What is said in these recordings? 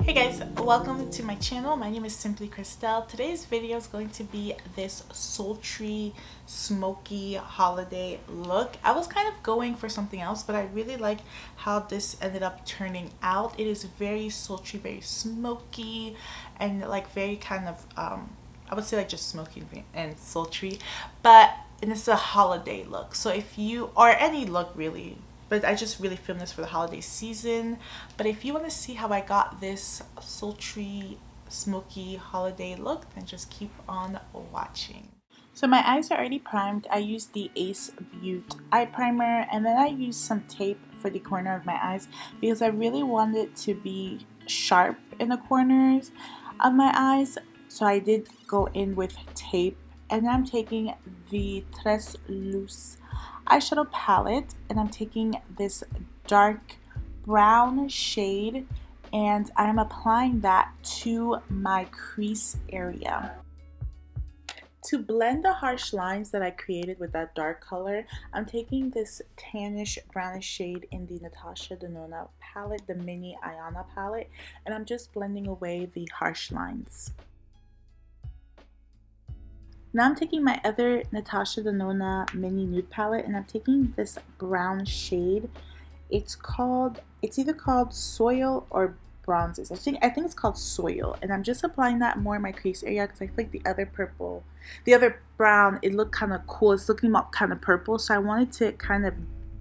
Hey guys, welcome to my channel. My name is SimplyKrystelle. Today's video is going to be this sultry, smoky holiday look. I was kind of going for something else, but I really like how this ended up turning out. It is very sultry, very smoky, and like very kind of, I would say like just smoky and sultry, but and it's a holiday look. So if you, or any look really, but I just really filmed this for the holiday season. But if you want to see how I got this sultry, smoky holiday look, then just keep on watching. So my eyes are already primed. I used the Beaute eye primer, and then I used some tape for the corner of my eyes because I really wanted it to be sharp in the corners of my eyes. So I did go in with tape, and I'm taking the Tresluce eyeshadow palette, and I'm taking this dark brown shade, and I'm applying that to my crease area. To blend the harsh lines that I created with that dark color, I'm taking this tannish brownish shade in the Natasha Denona palette, the mini AYANA palette, and I'm just blending away the harsh lines. Now I'm taking my other Natasha Denona mini nude palette, and I'm taking this brown shade. It's either called Soil or Bronzes. I think it's called Soil, and I'm just applying that more in my crease area because I feel like the other brown, it looked kind of cool. It's looking kind of purple, so I wanted to kind of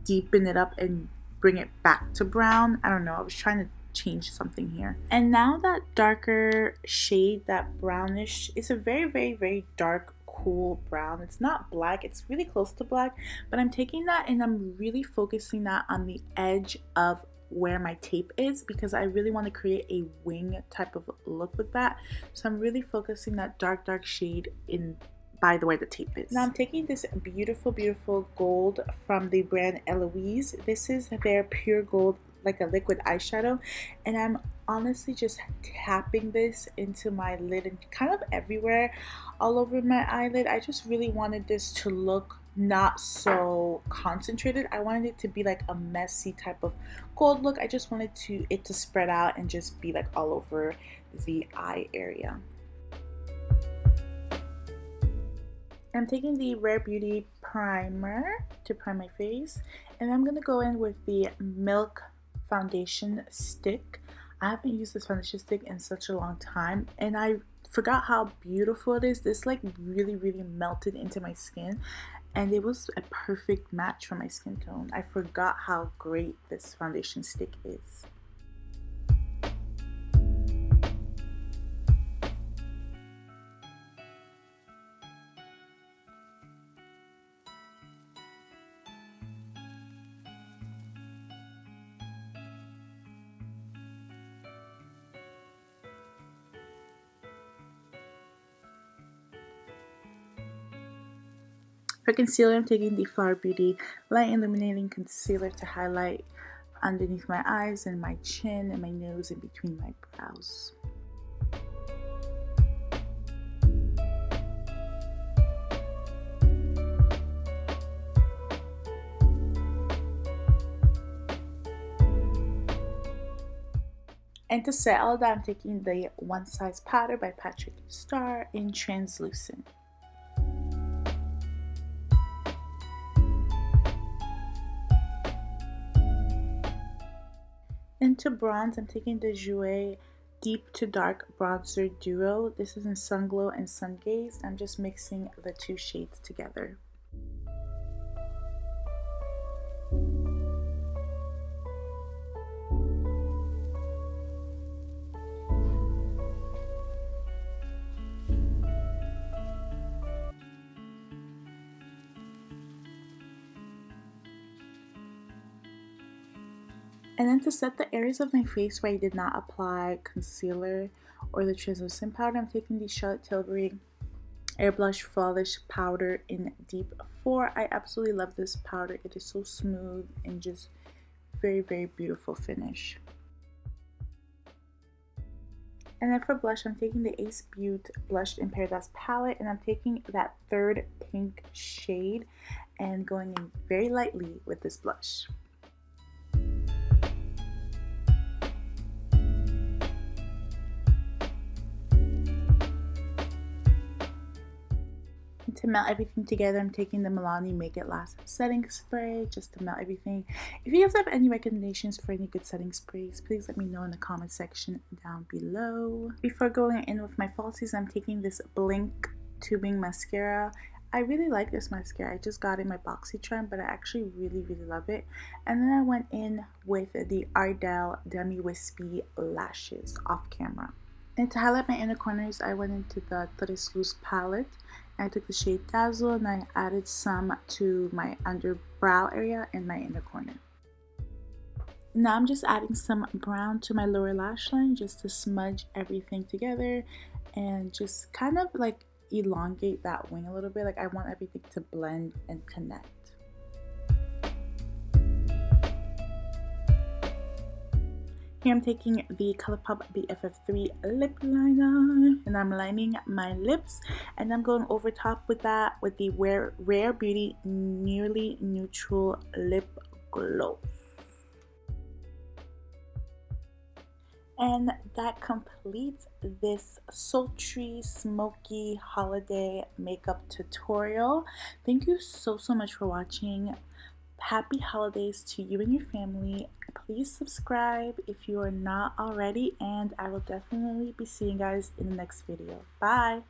deepen it up and bring it back to brown. I don't know. I was trying to change something here. And now that darker shade, that brownish, it's a very, very, very dark, cool brown. It's not black, it's really close to black, but I'm taking that and I'm really focusing that on the edge of where my tape is because I really want to create a wing type of look with that. So I'm really focusing that dark shade in by the way the tape is. Now I'm taking this beautiful gold from the brand Eloise. This is their pure gold, like a liquid eyeshadow, and I'm honestly just tapping this into my lid and kind of everywhere, all over my eyelid. I just really wanted this to look not so concentrated. I wanted it to be like a messy type of gold look. I just wanted it to spread out and just be like all over the eye area. I'm taking the Rare Beauty primer to prime my face, and I'm gonna go in with the Milk foundation stick. I haven't used this foundation stick in such a long time, and I forgot how beautiful it is. This like really melted into my skin, and it was a perfect match for my skin tone. I forgot how great this foundation stick is. For concealer, I'm taking the Flower Beauty Light Illuminating Concealer to highlight underneath my eyes and my chin and my nose and between my brows. And to set all that, I'm taking the One Size Powder by Patrick Starr in Translucent. And to bronze, I'm taking the Jouer Deep to Dark Bronzer Duo. This is in Sun Glow and Sun Gaze. I'm just mixing the two shades together. And then to set the areas of my face where I did not apply concealer or the translucent powder, I'm taking the Charlotte Tilbury Airbrush Flawless Powder in Deep 4. I absolutely love this powder. It is so smooth and just very beautiful finish. And then for blush, I'm taking the Beaute Blush in Paradise palette, and I'm taking that third pink shade and going in very lightly with this blush. To melt everything together, I'm taking the Milani Make It Last setting spray just to melt everything. If you guys have any recommendations for any good setting sprays, please let me know in the comment section down below. Before going in with my falsies, I'm taking this Blinc tubing mascara. I really like this mascara. I just got it in my BoxyCharm, but I actually really love it. And then I went in with the Ardell Demi wispy lashes off camera. And to highlight my inner corners, I went into the Tresluce palette. I took the shade Dazzle and I added some to my underbrow area and my inner corner. Now I'm just adding some brown to my lower lash line just to smudge everything together and just kind of like elongate that wing a little bit. Like I want everything to blend and connect. Here I'm taking the Clourpop BFF 3 lip liner and I'm lining my lips, and I'm going over top with that with the Rare Beauty Nearly Neutral Lip Gloss. And that completes this sultry, smoky holiday makeup tutorial. Thank you so much for watching. Happy holidays to you and your family. Please subscribe if you are not already, and I will definitely be seeing you guys in the next video. Bye!